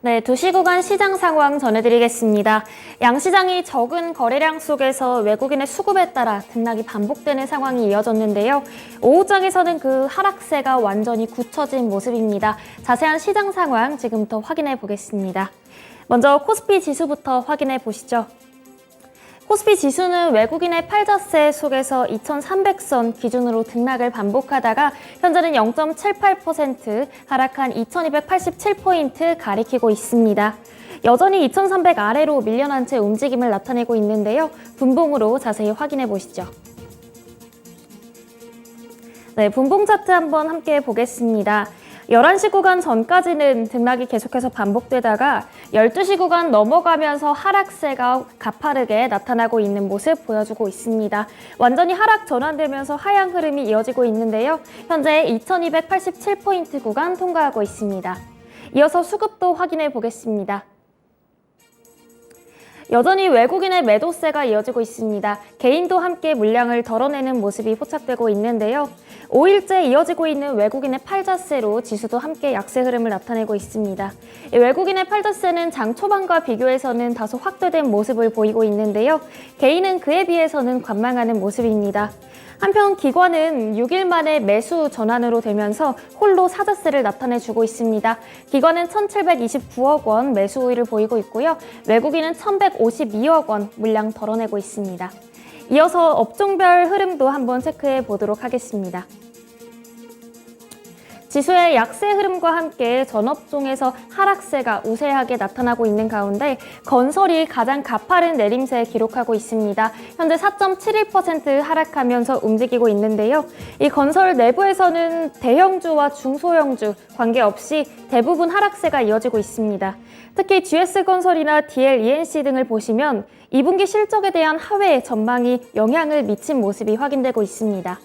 네, 2시 구간 시장 상황 전해드리겠습니다. 양시장이 적은 거래량 속에서 외국인의 수급에 따라 등락이 반복되는 상황이 이어졌는데요. 오후장에서는 그 하락세가 완전히 굳혀진 모습입니다. 자세한 시장 상황 지금부터 확인해 보겠습니다. 먼저 코스피 지수부터 확인해 보시죠. 코스피 지수는 외국인의 팔자세 속에서 2,300선 기준으로 등락을 반복하다가 현재는 0.78% 하락한 2,287포인트 가리키고 있습니다. 여전히 2,300 아래로 밀려난 채 움직임을 나타내고 있는데요. 분봉으로 자세히 확인해 보시죠. 네, 분봉 차트 한번 함께 보겠습니다. 11시 구간 전까지는 등락이 계속해서 반복되다가 12시 구간 넘어가면서 하락세가 가파르게 나타나고 있는 모습 보여주고 있습니다. 완전히 하락 전환되면서 하향 흐름이 이어지고 있는데요. 현재 2287포인트 구간 통과하고 있습니다. 이어서 수급도 확인해 보겠습니다. 여전히 외국인의 매도세가 이어지고 있습니다. 개인도 함께 물량을 덜어내는 모습이 포착되고 있는데요. 5일째 이어지고 있는 외국인의 팔자세로 지수도 함께 약세 흐름을 나타내고 있습니다. 외국인의 팔자세는 장 초반과 비교해서는 다소 확대된 모습을 보이고 있는데요. 개인은 그에 비해서는 관망하는 모습입니다. 한편 기관은 6일 만에 매수 전환으로 되면서 홀로 사자세를 나타내주고 있습니다. 기관은 1,729억 원 매수 우위를 보이고 있고요. 외국인은 1,152억 원 물량 덜어내고 있습니다. 이어서 업종별 흐름도 한번 체크해 보도록 하겠습니다. 지수의 약세 흐름과 함께 전업종에서 하락세가 우세하게 나타나고 있는 가운데 건설이 가장 가파른 내림세 기록하고 있습니다. 현재 4.71% 하락하면서 움직이고 있는데요. 이 건설 내부에서는 대형주와 중소형주 관계없이 대부분 하락세가 이어지고 있습니다. 특히 GS건설이나 DL-ENC 등을 보시면 2분기 실적에 대한 하회 전망이 영향을 미친 모습이 확인되고 있습니다.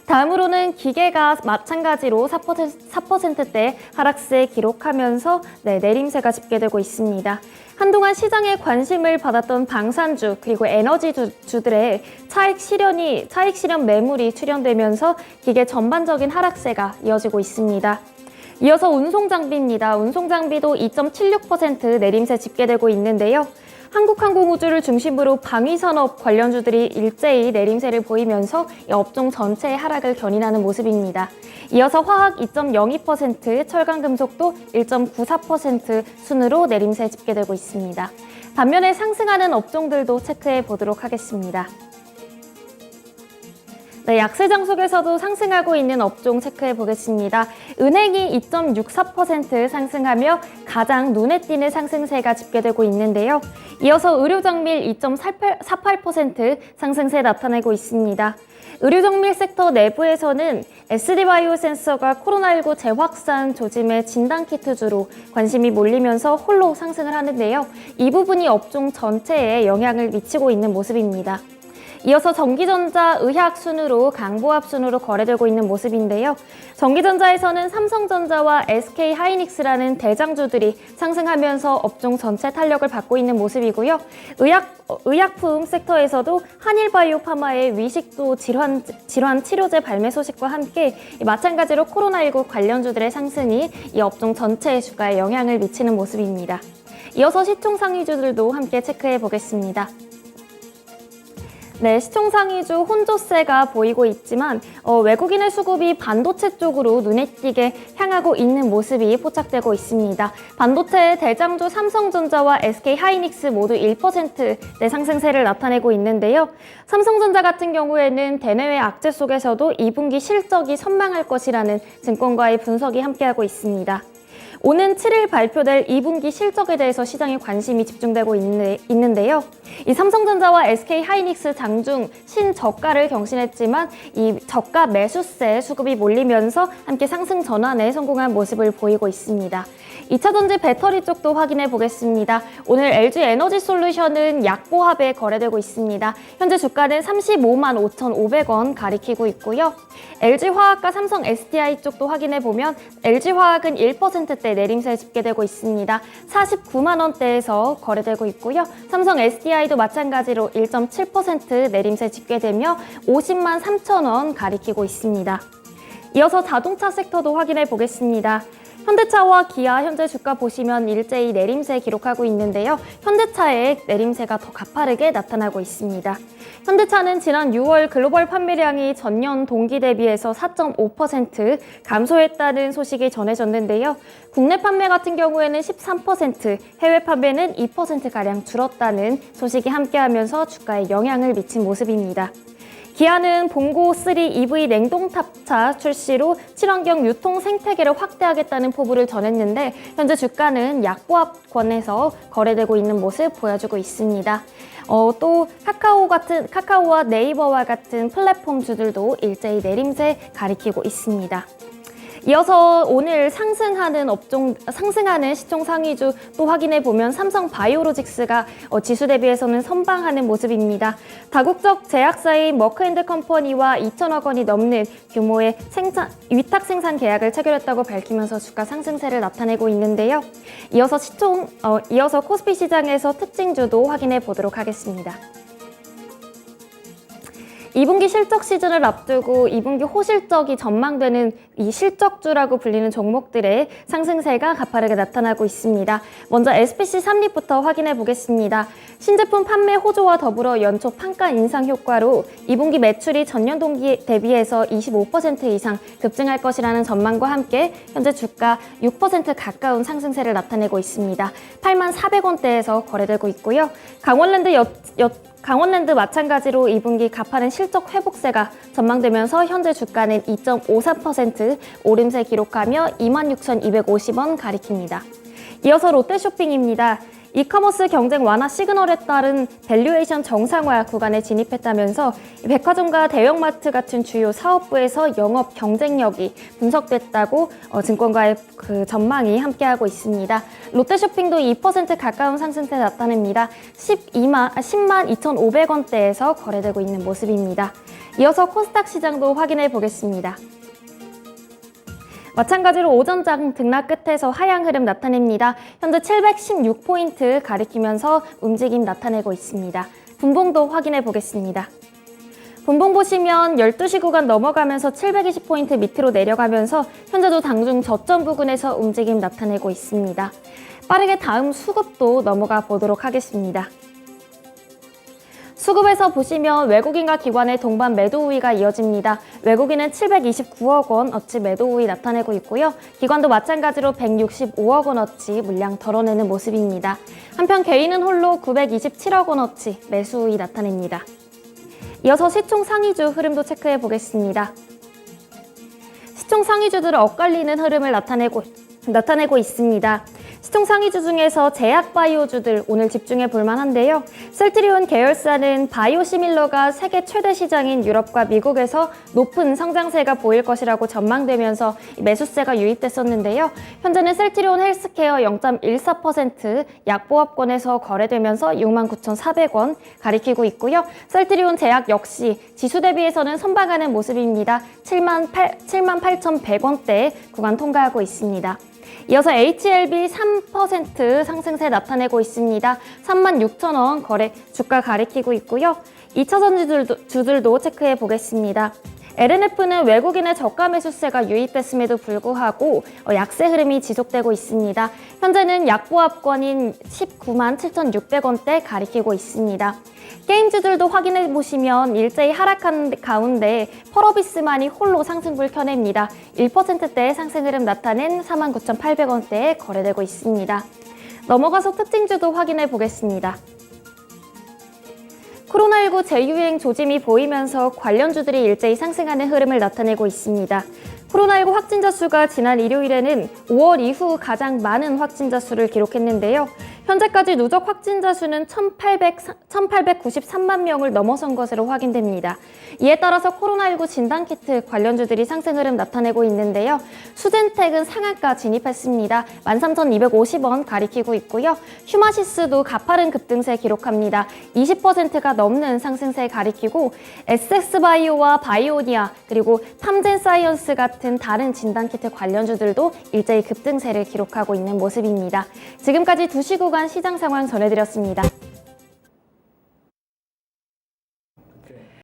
다음으로는 기계가 마찬가지로 4%대 하락세 기록하면서 내림세가 집계되고 있습니다. 한동안 시장에 관심을 받았던 방산주 그리고 에너지주들의 차익 실현 매물이 출현되면서 기계 전반적인 하락세가 이어지고 있습니다. 이어서 운송장비입니다. 운송장비도 2.76% 내림세 집계되고 있는데요. 한국항공우주를 중심으로 방위산업 관련주들이 일제히 내림세를 보이면서 이 업종 전체의 하락을 견인하는 모습입니다. 이어서 화학 2.02%, 철강금속도 1.94% 순으로 내림세 집계되고 있습니다. 반면에 상승하는 업종들도 체크해 보도록 하겠습니다. 네, 약세장 속에서도 상승하고 있는 업종 체크해 보겠습니다. 은행이 2.64% 상승하며 가장 눈에 띄는 상승세가 집계되고 있는데요. 이어서 의료정밀 2.48% 상승세 나타내고 있습니다. 의료정밀 섹터 내부에서는 SD바이오센서가 코로나19 재확산 조짐의 진단키트주로 관심이 몰리면서 홀로 상승을 하는데요. 이 부분이 업종 전체에 영향을 미치고 있는 모습입니다. 이어서 전기전자, 의학 순으로 강보합 순으로 거래되고 있는 모습인데요. 전기전자에서는 삼성전자와 SK하이닉스라는 대장주들이 상승하면서 업종 전체 탄력을 받고 있는 모습이고요. 의약품 섹터에서도 한일바이오파마의 위식도 질환 치료제 발매 소식과 함께 마찬가지로 코로나19 관련주들의 상승이 이 업종 전체의 주가에 영향을 미치는 모습입니다. 이어서 시총상위주들도 함께 체크해 보겠습니다. 네, 시총상위주 혼조세가 보이고 있지만 외국인의 수급이 반도체 쪽으로 눈에 띄게 향하고 있는 모습이 포착되고 있습니다. 반도체 대장주 삼성전자와 SK하이닉스 모두 1%대 상승세를 나타내고 있는데요. 삼성전자 같은 경우에는 대내외 악재 속에서도 2분기 실적이 선망할 것이라는 증권가의 분석이 함께하고 있습니다. 오는 7일 발표될 2분기 실적에 대해서 시장의 관심이 집중되고 있는데요. 이 삼성전자와 SK하이닉스 장중 신저가를 경신했지만 이 저가 매수세 수급이 몰리면서 함께 상승 전환에 성공한 모습을 보이고 있습니다. 2차전지 배터리 쪽도 확인해 보겠습니다. 오늘 LG에너지솔루션은 약보합에 거래되고 있습니다. 현재 주가는 35만 5,500원 가리키고 있고요. LG화학과 삼성 SDI 쪽도 확인해 보면 LG화학은 1%대 내림세 집계되고 있습니다. 49만 원대에서 거래되고 있고요. 삼성 SDI도 마찬가지로 1.7% 내림세 집계되며 50만 3천 원 가리키고 있습니다. 이어서 자동차 섹터도 확인해 보겠습니다. 현대차와 기아 현재 주가 보시면 일제히 내림세 기록하고 있는데요. 현대차의 내림세가 더 가파르게 나타나고 있습니다. 현대차는 지난 6월 글로벌 판매량이 전년 동기 대비해서 4.5% 감소했다는 소식이 전해졌는데요. 국내 판매 같은 경우에는 13%, 해외 판매는 2%가량 줄었다는 소식이 함께하면서 주가에 영향을 미친 모습입니다. 기아는 봉고3 EV 냉동탑차 출시로 친환경 유통 생태계를 확대하겠다는 포부를 전했는데 현재 주가는 약보합권에서 거래되고 있는 모습 보여주고 있습니다. 또 카카오와 네이버와 같은 플랫폼주들도 일제히 내림세 가리키고 있습니다. 이어서 오늘 상승하는 시총 상위주 또 확인해 보면 삼성 바이오로직스가 지수 대비해서는 선방하는 모습입니다. 다국적 제약사인 머크앤드컴퍼니와 2천억 원이 넘는 규모의 위탁 생산 계약을 체결했다고 밝히면서 주가 상승세를 나타내고 있는데요. 이어서 코스피 시장에서 특징주도 확인해 보도록 하겠습니다. 2분기 실적 시즌을 앞두고 2분기 호실적이 전망되는 이 실적주라고 불리는 종목들의 상승세가 가파르게 나타나고 있습니다. 먼저 SPC 삼립부터 확인해 보겠습니다. 신제품 판매 호조와 더불어 연초 판가 인상 효과로 2분기 매출이 전년 동기 대비해서 25% 이상 급증할 것이라는 전망과 함께 현재 주가 6% 가까운 상승세를 나타내고 있습니다. 84,000원대에서 거래되고 있고요. 강원랜드 마찬가지로 2분기 가파른 실적 회복세가 전망되면서 현재 주가는 2.53% 오름세 기록하며 26,250원 가리킵니다. 이어서 롯데쇼핑입니다. 이커머스 경쟁 완화 시그널에 따른 밸류에이션 정상화 구간에 진입했다면서 백화점과 대형마트 같은 주요 사업부에서 영업 경쟁력이 분석됐다고 증권가의 전망이 함께하고 있습니다. 롯데쇼핑도 2% 가까운 상승세 나타냅니다. 10만 2,500원대에서 거래되고 있는 모습입니다. 이어서 코스닥 시장도 확인해 보겠습니다. 마찬가지로 오전장 등락 끝에서 하향 흐름 나타냅니다. 현재 716포인트 가리키면서 움직임 나타내고 있습니다. 분봉도 확인해 보겠습니다. 분봉 보시면 12시 구간 넘어가면서 720포인트 밑으로 내려가면서 현재도 당중 저점 부근에서 움직임 나타내고 있습니다. 빠르게 다음 수급도 넘어가 보도록 하겠습니다. 수급에서 보시면 외국인과 기관의 동반 매도 우위가 이어집니다. 외국인은 729억 원어치 매도 우위 나타내고 있고요. 기관도 마찬가지로 165억 원어치 물량 덜어내는 모습입니다. 한편 개인은 홀로 927억 원어치 매수 우위 나타냅니다. 이어서 시총 상위주 흐름도 체크해 보겠습니다. 시총 상위주들은 엇갈리는 흐름을 나타내고 있습니다. 시총 상위주 중에서 제약바이오주들 오늘 집중해 볼 만한데요. 셀트리온 계열사는 바이오시밀러가 세계 최대 시장인 유럽과 미국에서 높은 성장세가 보일 것이라고 전망되면서 매수세가 유입됐었는데요. 현재는 셀트리온 헬스케어 0.14% 약보합권에서 거래되면서 69,400원 가리키고 있고요. 셀트리온 제약 역시 지수 대비해서는 선방하는 모습입니다. 78,100원대 구간 통과하고 있습니다. 이어서 HLB 3% 상승세 나타내고 있습니다. 36,000원 거래 주가 가리키고 있고요. 2차전 주들도 체크해 보겠습니다. LNF는 외국인의 저가 매수세가 유입됐음에도 불구하고 약세 흐름이 지속되고 있습니다. 현재는 약보합권인 197,600원대 가리키고 있습니다. 게임주들도 확인해 보시면 일제히 하락한 가운데 펄어비스만이 홀로 상승불 켜냅니다. 1%대의 상승 흐름 나타낸 49,800원대에 거래되고 있습니다. 넘어가서 특징주도 확인해 보겠습니다. 코로나19 재유행 조짐이 보이면서 관련주들이 일제히 상승하는 흐름을 나타내고 있습니다. 코로나19 확진자 수가 지난 일요일에는 5월 이후 가장 많은 확진자 수를 기록했는데요. 현재까지 누적 확진자 수는 1,893만 명을 넘어선 것으로 확인됩니다. 이에 따라서 코로나19 진단키트 관련주들이 상승 흐름 나타내고 있는데요. 수젠텍은 상한가 진입했습니다. 13,250원 가리키고 있고요. 휴마시스도 가파른 급등세 기록합니다. 20%가 넘는 상승세 가리키고 에섹스바이오와 바이오니아 그리고 탐젠사이언스 같은 다른 진단키트 관련주들도 일제히 급등세를 기록하고 있는 모습입니다. 지금까지 2시 구간 시장 상황 전해드렸습니다.